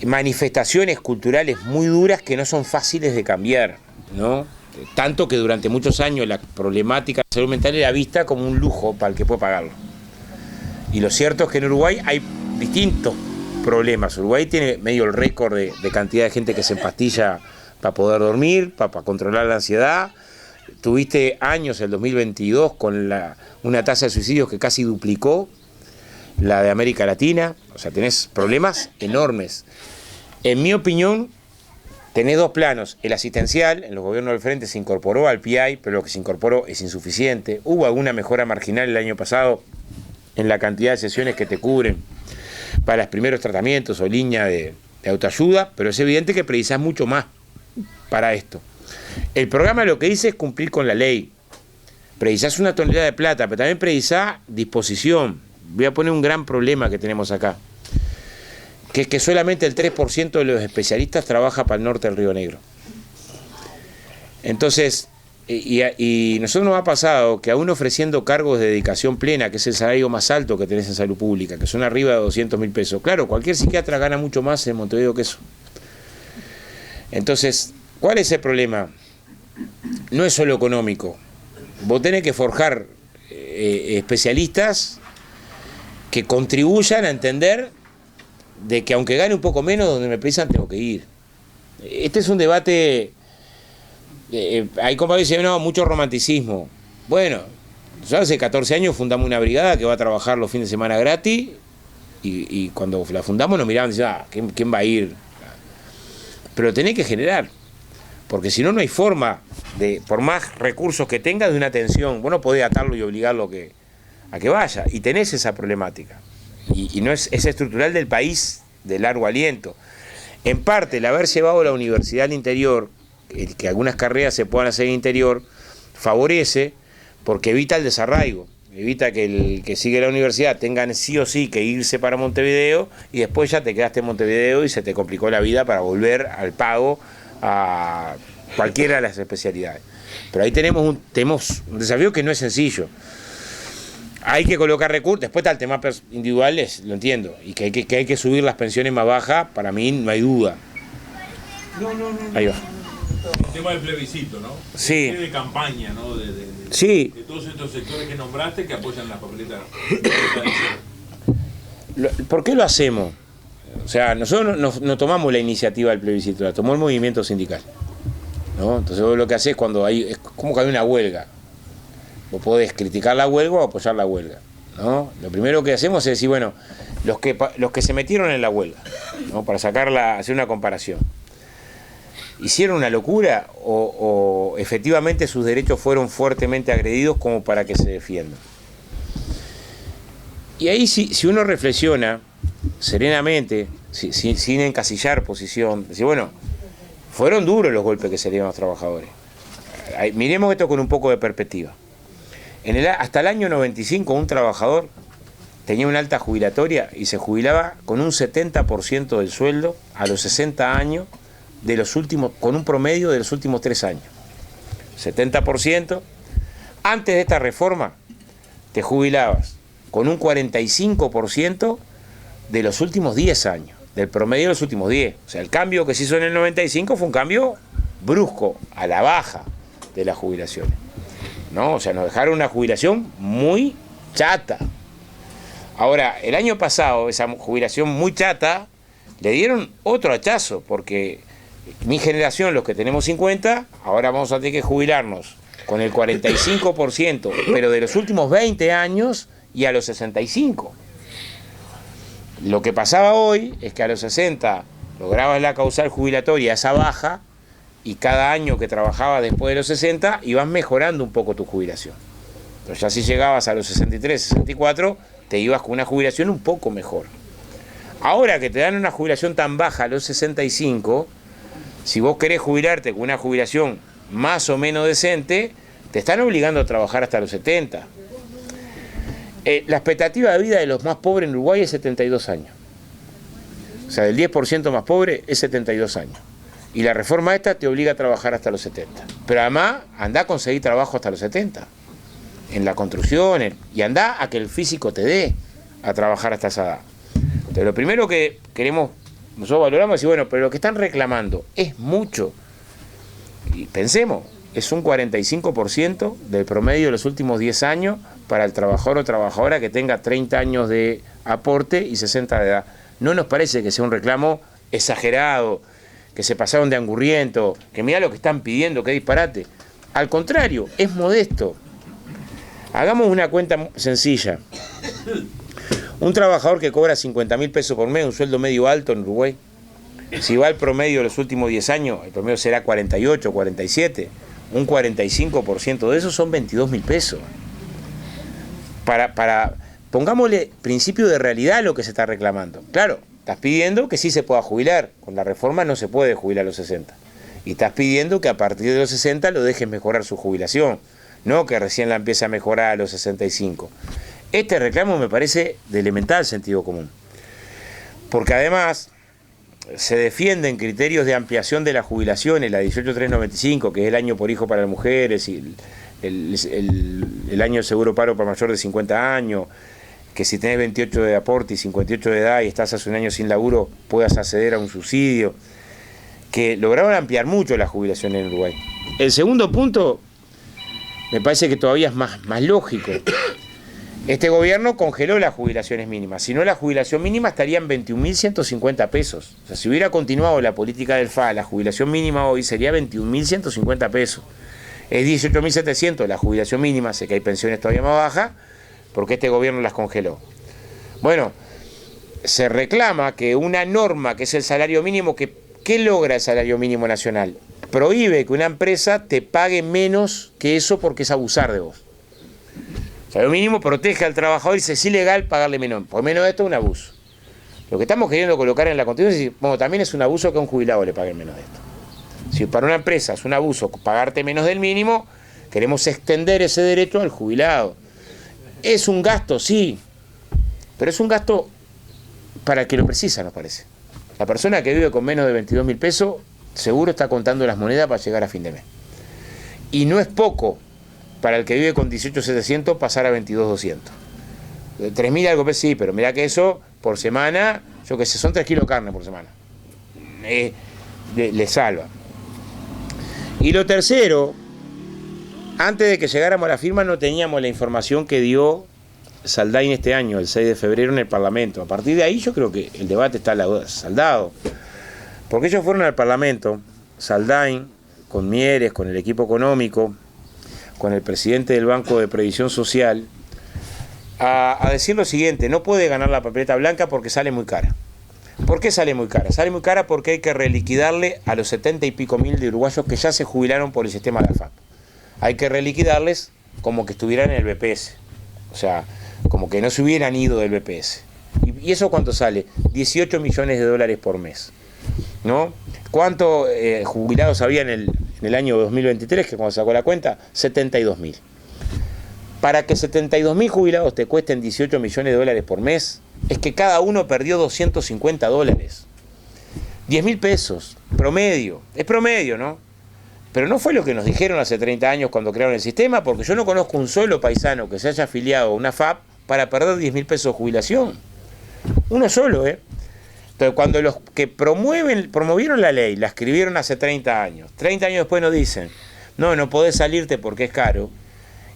manifestaciones culturales muy duras que no son fáciles de cambiar, ¿no? Tanto que durante muchos años la problemática de salud mental era vista como un lujo para el que puede pagarlo. Y lo cierto es que en Uruguay hay distintos problemas. Uruguay tiene medio el récord de cantidad de gente que se empastilla para poder dormir, para controlar la ansiedad. Tuviste años, el 2022, con una tasa de suicidios que casi duplicó la de América Latina. O sea, tenés problemas enormes. En mi opinión, tenés dos planos. El asistencial, en los gobiernos del Frente se incorporó al PI, pero lo que se incorporó es insuficiente. Hubo alguna mejora marginal el año pasado en la cantidad de sesiones que te cubren para los primeros tratamientos o línea de autoayuda, pero es evidente que precisás mucho más para esto. El programa lo que dice es cumplir con la ley. Precisás una tonelada de plata, pero también precisás disposición. Voy a poner un gran problema que tenemos acá, que es que solamente el 3% de los especialistas trabaja para el norte del Río Negro. Entonces, y nosotros nos ha pasado que aún ofreciendo cargos de dedicación plena, que es el salario más alto que tenés en salud pública, que son arriba de 200.000 pesos. Claro, cualquier psiquiatra gana mucho más en Montevideo que eso. Entonces, ¿cuál es el problema? No es solo económico. Vos tenés que forjar especialistas que contribuyan a entender de que aunque gane un poco menos, donde me precisan tengo que ir. Este es un debate, hay compañeros que dicen, no, mucho romanticismo. Bueno, nosotros hace 14 años fundamos una brigada que va a trabajar los fines de semana gratis y cuando la fundamos nos miraban y decían, ¿quién va a ir? Pero tenés que generar, porque si no, no hay forma de, por más recursos que tengas, de una atención. Vos no podés atarlo y obligarlo a que vaya, y tenés esa problemática. Y no es estructural del país de largo aliento. En parte, el haber llevado la universidad al interior, el que algunas carreras se puedan hacer en el interior, favorece, porque evita el desarraigo, evita que el que sigue la universidad tenga sí o sí que irse para Montevideo y después ya te quedaste en Montevideo y se te complicó la vida para volver al pago a cualquiera de las especialidades. Pero ahí tenemos un desafío que no es sencillo. Hay que colocar recursos, después está el tema individual, lo entiendo, y que hay que subir las pensiones más bajas, para mí no hay duda. No. Ahí va. El tema del plebiscito, ¿no? Sí. De campaña, ¿no? Sí. De todos estos sectores que nombraste que apoyan las papeletas. ¿Por qué lo hacemos? O sea, nosotros no tomamos la iniciativa del plebiscito, la tomó el movimiento sindical, ¿no? Entonces vos lo que haces cuando es como que hay una huelga. Vos podés criticar la huelga o apoyar la huelga, ¿no? Lo primero que hacemos es decir, bueno, los que se metieron en la huelga, ¿no? Para hacer una comparación. ¿Hicieron una locura o efectivamente sus derechos fueron fuertemente agredidos como para que se defiendan? Y ahí si uno reflexiona serenamente, sin encasillar posición, decir, bueno, fueron duros los golpes que se dieron a los trabajadores. Miremos esto con un poco de perspectiva. Hasta el año 95 un trabajador tenía una alta jubilatoria y se jubilaba con un 70% del sueldo a los 60 años con un promedio de los últimos 3 años. 70%. Antes de esta reforma te jubilabas con un 45% de los últimos 10 años, del promedio de los últimos 10. O sea, el cambio que se hizo en el 95 fue un cambio brusco, a la baja de las jubilaciones, ¿no? O sea, nos dejaron una jubilación muy chata. Ahora, el año pasado, esa jubilación muy chata, le dieron otro hachazo, porque mi generación, los que tenemos 50, ahora vamos a tener que jubilarnos con el 45%, pero de los últimos 20 años y a los 65. Lo que pasaba hoy es que a los 60 lograbas la causal jubilatoria, esa baja, y cada año que trabajabas después de los 60 ibas mejorando un poco tu jubilación. Pero ya si llegabas a los 63, 64, te ibas con una jubilación un poco mejor. Ahora que te dan una jubilación tan baja a los 65, si vos querés jubilarte con una jubilación más o menos decente, te están obligando a trabajar hasta los 70. La expectativa de vida de los más pobres en Uruguay es 72 años. O sea, del 10% más pobre es 72 años. Y la reforma esta te obliga a trabajar hasta los 70. Pero además, andá a conseguir trabajo hasta los 70. En la construcción, y andá a que el físico te dé a trabajar hasta esa edad. Entonces, lo primero que queremos, nosotros valoramos, es decir, bueno, pero lo que están reclamando es mucho. Y pensemos, es un 45% del promedio de los últimos 10 años para el trabajador o trabajadora que tenga 30 años de aporte y 60 de edad. No nos parece que sea un reclamo exagerado, que se pasaron de angurriento, que mirá lo que están pidiendo, qué disparate. Al contrario, es modesto. Hagamos una cuenta sencilla. Un trabajador que cobra 50.000 pesos por mes, un sueldo medio alto en Uruguay, si va al promedio de los últimos 10 años, el promedio será 48, 47, un 45% de eso son 22.000 pesos. Pongámosle principio de realidad a lo que se está reclamando. Claro, estás pidiendo que sí se pueda jubilar. Con la reforma no se puede jubilar a los 60. Y estás pidiendo que a partir de los 60 lo dejes mejorar su jubilación, no que recién la empiece a mejorar a los 65. Este reclamo me parece de elemental sentido común. Porque además se defienden criterios de ampliación de las jubilaciones, la 18395, que es el año por hijo para las mujeres, y el año de seguro paro para mayor de 50 años, que si tenés 28 de aporte y 58 de edad y estás hace un año sin laburo, puedas acceder a un subsidio, que lograron ampliar mucho las jubilaciones en Uruguay. El segundo punto me parece que todavía es más lógico. Este gobierno congeló las jubilaciones mínimas, si no la jubilación mínima estaría en 21.150 pesos. O sea, si hubiera continuado la política del FA, la jubilación mínima hoy sería 21.150 pesos. Es 18.700 la jubilación mínima, sé que hay pensiones todavía más bajas, porque este gobierno las congeló. Bueno, se reclama que una norma que es el salario mínimo, ¿qué logra el salario mínimo nacional? Prohíbe que una empresa te pague menos que eso porque es abusar de vos. El salario mínimo protege al trabajador y dice, es ilegal pagarle menos. Por menos de esto es un abuso. Lo que estamos queriendo colocar en la Constitución es decir, bueno, también es un abuso que a un jubilado le paguen menos de esto. Si para una empresa es un abuso pagarte menos del mínimo, queremos extender ese derecho al jubilado. Es un gasto, sí, pero es un gasto para el que lo precisa, nos parece. La persona que vive con menos de 22.000 pesos seguro está contando las monedas para llegar a fin de mes. Y no es poco para el que vive con 18.700 pasar a 22.200. 3.000 algo, pues sí, pero mirá que eso por semana, yo qué sé, son 3 kilos de carne por semana. Le salva. Y lo tercero, antes de que llegáramos a la firma no teníamos la información que dio Saldain este año, el 6 de febrero en el Parlamento. A partir de ahí yo creo que el debate está saldado. Porque ellos fueron al Parlamento, Saldain, con Mieres, con el equipo económico, con el presidente del Banco de Previsión Social, a decir lo siguiente: no puede ganar la papeleta blanca porque sale muy cara. ¿Por qué sale muy cara? Sale muy cara porque hay que reliquidarle a los 70 y pico mil de uruguayos que ya se jubilaron por el sistema de AFAP. Hay que reliquidarles como que estuvieran en el BPS. O sea, como que no se hubieran ido del BPS. ¿Y eso cuánto sale? 18 millones de dólares por mes, ¿no? ¿Cuántos jubilados había en en el año 2023, que cuando sacó la cuenta, 72.000. Para que 72.000 jubilados te cuesten 18 millones de dólares por mes, es que cada uno perdió 250 dólares. 10.000 pesos, promedio. Es promedio, ¿no? Pero no fue lo que nos dijeron hace 30 años cuando crearon el sistema, porque yo no conozco un solo paisano que se haya afiliado a una FAP para perder 10.000 pesos de jubilación. Uno solo, ¿eh? Entonces, cuando los que promovieron la ley, la escribieron hace 30 años, 30 años después nos dicen, no podés salirte porque es caro,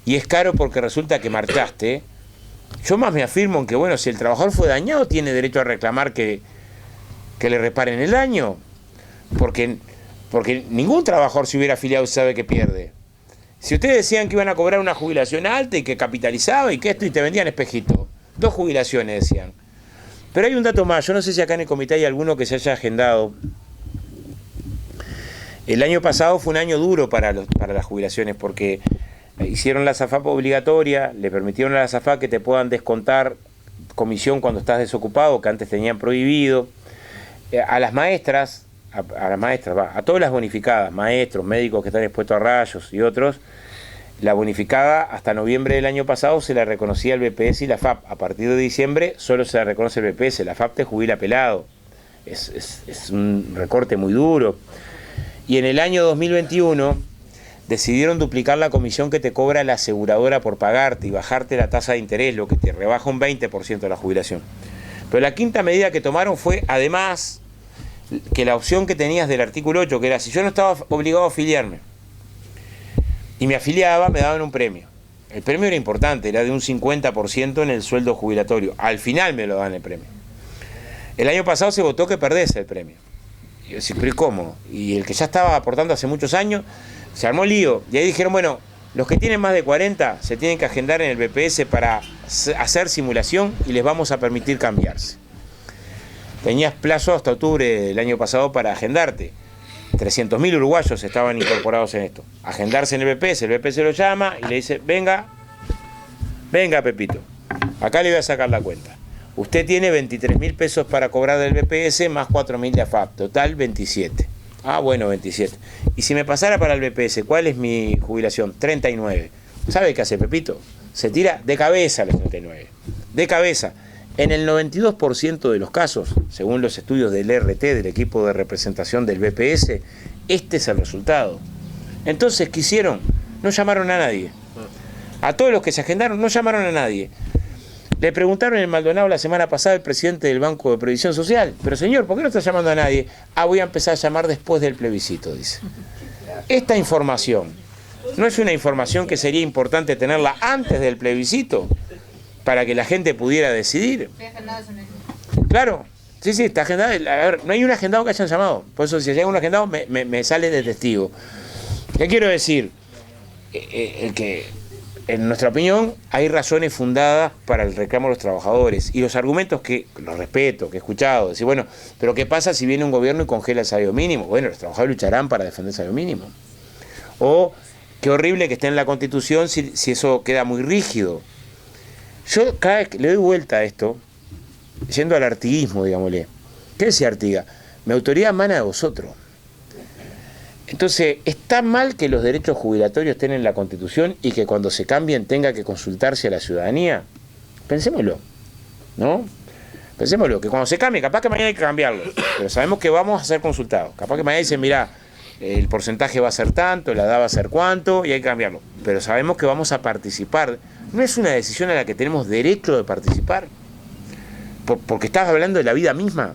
y es caro porque resulta que marchaste, yo más me afirmo en que, bueno, si el trabajador fue dañado, tiene derecho a reclamar que le reparen el daño, porque ningún trabajador se hubiera afiliado sabe que pierde. Si ustedes decían que iban a cobrar una jubilación alta y que capitalizaba y que esto y te vendían espejito, 2 jubilaciones decían. Pero hay un dato más, yo no sé si acá en el comité hay alguno que se haya agendado. El año pasado fue un año duro para las jubilaciones porque hicieron la SAFAP obligatoria, le permitieron a la SAFAP que te puedan descontar comisión cuando estás desocupado, que antes tenían prohibido. A las maestras, a todas las bonificadas, maestros, médicos que están expuestos a rayos y otros, la bonificada hasta noviembre del año pasado se la reconocía el BPS y la FAP. A partir de diciembre solo se la reconoce el BPS, la FAP te jubila pelado. Es un recorte muy duro. Y en el año 2021 decidieron duplicar la comisión que te cobra la aseguradora por pagarte y bajarte la tasa de interés, lo que te rebaja un 20% de la jubilación. Pero la quinta medida que tomaron fue, además, que la opción que tenías del artículo 8, que era si yo no estaba obligado a afiliarme y me afiliaba, me daban un premio. El premio era importante, era de un 50% en el sueldo jubilatorio. Al final me lo dan el premio. El año pasado se votó que perdés el premio. Y yo decía, pero ¿cómo? Y el que ya estaba aportando hace muchos años, se armó lío. Y ahí dijeron, bueno, los que tienen más de 40 se tienen que agendar en el BPS para hacer simulación y les vamos a permitir cambiarse. Tenías plazo hasta octubre del año pasado para agendarte. 300.000 uruguayos estaban incorporados en esto. Agendarse en el BPS lo llama y le dice, venga Pepito, acá le voy a sacar la cuenta. Usted tiene 23.000 pesos para cobrar del BPS más 4.000 de AFAP, total 27. Ah, bueno, 27. Y si me pasara para el BPS, ¿cuál es mi jubilación? 39. ¿Sabe qué hace Pepito? Se tira de cabeza a los 39. De cabeza. En el 92% de los casos, según los estudios del RT, del equipo de representación del BPS, este es el resultado. Entonces, ¿qué hicieron? No llamaron a nadie. A todos los que se agendaron, no llamaron a nadie. Le preguntaron en Maldonado la semana pasada al presidente del Banco de Previsión Social, pero señor, ¿por qué no está llamando a nadie? Ah, voy a empezar a llamar después del plebiscito, dice. Esta información, ¿no es una información que sería importante tenerla antes del plebiscito? Para que la gente pudiera decidir. Claro, sí, está agendado. A ver, no hay un agendado que hayan llamado. Por eso, si llega un agendado, me sale de testigo. ¿Qué quiero decir? Que, en nuestra opinión, hay razones fundadas para el reclamo de los trabajadores. Y los argumentos que los respeto, que he escuchado. Decir, bueno, pero ¿qué pasa si viene un gobierno y congela el salario mínimo? Bueno, los trabajadores lucharán para defender el salario mínimo. O, qué horrible que esté en la Constitución si eso queda muy rígido. Yo cada vez que le doy vuelta a esto, yendo al artiguismo, digámosle. ¿Qué decía Artiga? Mi autoridad emana de vosotros. Entonces, ¿está mal que los derechos jubilatorios estén en la Constitución y que cuando se cambien tenga que consultarse a la ciudadanía? Pensémoslo, ¿no? Pensémoslo, que cuando se cambie, capaz que mañana hay que cambiarlo, pero sabemos que vamos a ser consultados. Capaz que mañana dicen, mirá, el porcentaje va a ser tanto, la edad va a ser cuánto, y hay que cambiarlo. Pero sabemos que vamos a participar. ¿No es una decisión a la que tenemos derecho de participar? Porque estás hablando de la vida misma.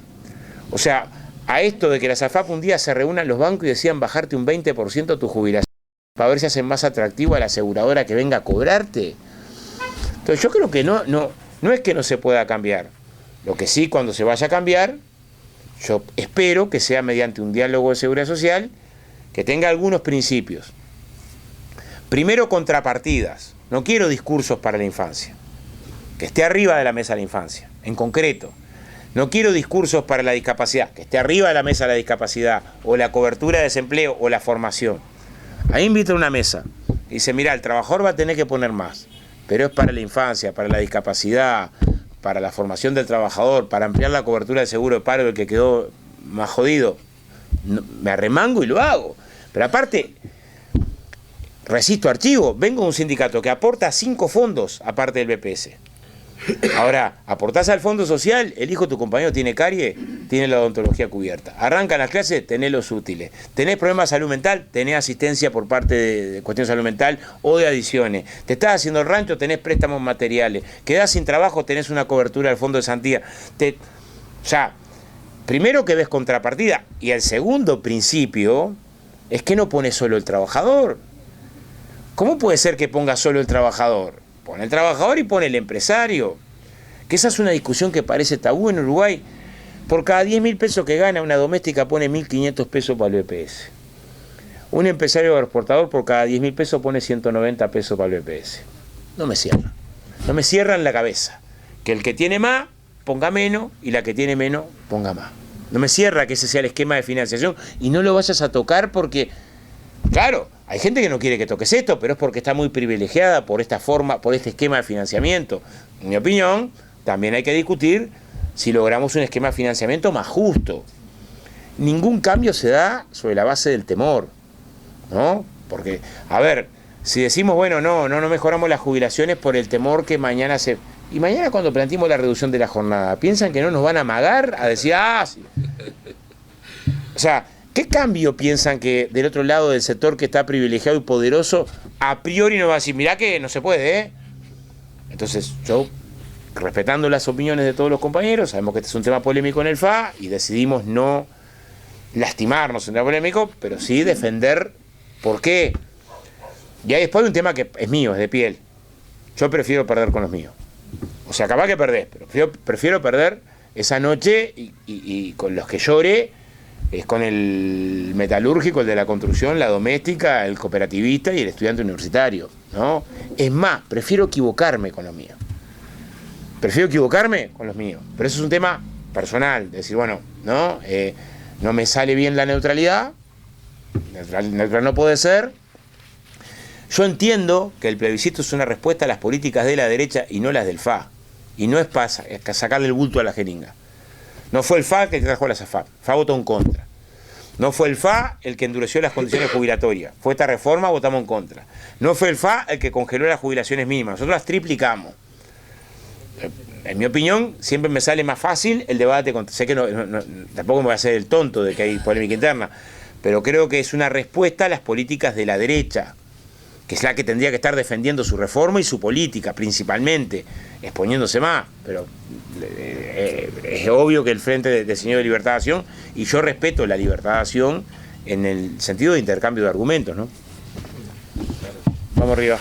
O sea, a esto de que la SAFAP un día se reúnan los bancos y decían bajarte un 20% tu jubilación para ver si hacen más atractivo a la aseguradora que venga a cobrarte. Entonces yo creo que no es que no se pueda cambiar. Lo que sí, cuando se vaya a cambiar, yo espero que sea mediante un diálogo de seguridad social que tenga algunos principios. Primero, contrapartidas. No quiero discursos para la infancia. Que esté arriba de la mesa la infancia, en concreto. No quiero discursos para la discapacidad. Que esté arriba de la mesa la discapacidad, o la cobertura de desempleo, o la formación. Ahí invito a una mesa. Dice, mira, el trabajador va a tener que poner más. Pero es para la infancia, para la discapacidad, para la formación del trabajador, para ampliar la cobertura de seguro de paro del que quedó más jodido. Me arremango y lo hago. Pero aparte, resisto archivo, vengo de un sindicato que aporta 5 fondos aparte del BPS. Ahora, aportás al fondo social, el hijo de tu compañero tiene carie, tiene la odontología cubierta. Arrancan las clases, tenés los útiles. Tenés problemas de salud mental, tenés asistencia por parte de cuestión de salud mental o de adiciones. Te estás haciendo el rancho, tenés préstamos materiales. Quedás sin trabajo, tenés una cobertura del fondo de Santía. O sea, primero que ves contrapartida. Y el segundo principio es que no pones solo el trabajador. ¿Cómo puede ser que ponga solo el trabajador? Pone el trabajador y pone el empresario. Que esa es una discusión que parece tabú en Uruguay. Por cada 10.000 pesos que gana una doméstica pone 1.500 pesos para el BPS. Un empresario agroexportador por cada 10.000 pesos pone 190 pesos para el BPS. No me cierra. No me cierran la cabeza. Que el que tiene más ponga menos y la que tiene menos ponga más. No me cierra que ese sea el esquema de financiación y no lo vayas a tocar porque, claro, hay gente que no quiere que toques esto, pero es porque está muy privilegiada por esta forma, por este esquema de financiamiento. En mi opinión, también hay que discutir si logramos un esquema de financiamiento más justo. Ningún cambio se da sobre la base del temor, ¿no? Porque, a ver, si decimos, bueno, no mejoramos las jubilaciones por el temor que mañana se... Y mañana cuando planteemos la reducción de la jornada, ¿piensan que no nos van a amagar a decir, sí? O sea, ¿qué cambio piensan que del otro lado del sector que está privilegiado y poderoso, a priori no va a decir, mirá que no se puede, ¿eh? Entonces, yo, respetando las opiniones de todos los compañeros, sabemos que este es un tema polémico en el FA y decidimos no lastimarnos en el tema polémico, pero sí defender por qué. Y ahí después hay un tema que es mío, es de piel. Yo prefiero perder con los míos. O sea, capaz que perdés, pero prefiero perder esa noche y con los que llore es con el metalúrgico, el de la construcción, la doméstica, el cooperativista y el estudiante universitario, ¿no? Es más, prefiero equivocarme con los míos. Prefiero equivocarme con los míos. Pero eso es un tema personal, decir, bueno, no me sale bien la neutralidad, neutral no puede ser. Yo entiendo que el plebiscito es una respuesta a las políticas de la derecha y no las del FA. Y no es para sacarle el bulto a la jeringa. No fue el FA el que trajo las AFAP. FA votó en contra. No fue el FA el que endureció las condiciones jubilatorias. Fue esta reforma, votamos en contra. No fue el FA el que congeló las jubilaciones mínimas. Nosotros las triplicamos. En mi opinión, siempre me sale más fácil el debate. Sé que tampoco me voy a hacer el tonto de que hay polémica interna, pero creo que es una respuesta a las políticas de la derecha, que es la que tendría que estar defendiendo su reforma y su política, principalmente, exponiéndose más. Pero es obvio que el Frente de Señor de Libertad de Acción, y yo respeto la libertad de acción en el sentido de intercambio de argumentos, ¿no? Vamos arriba.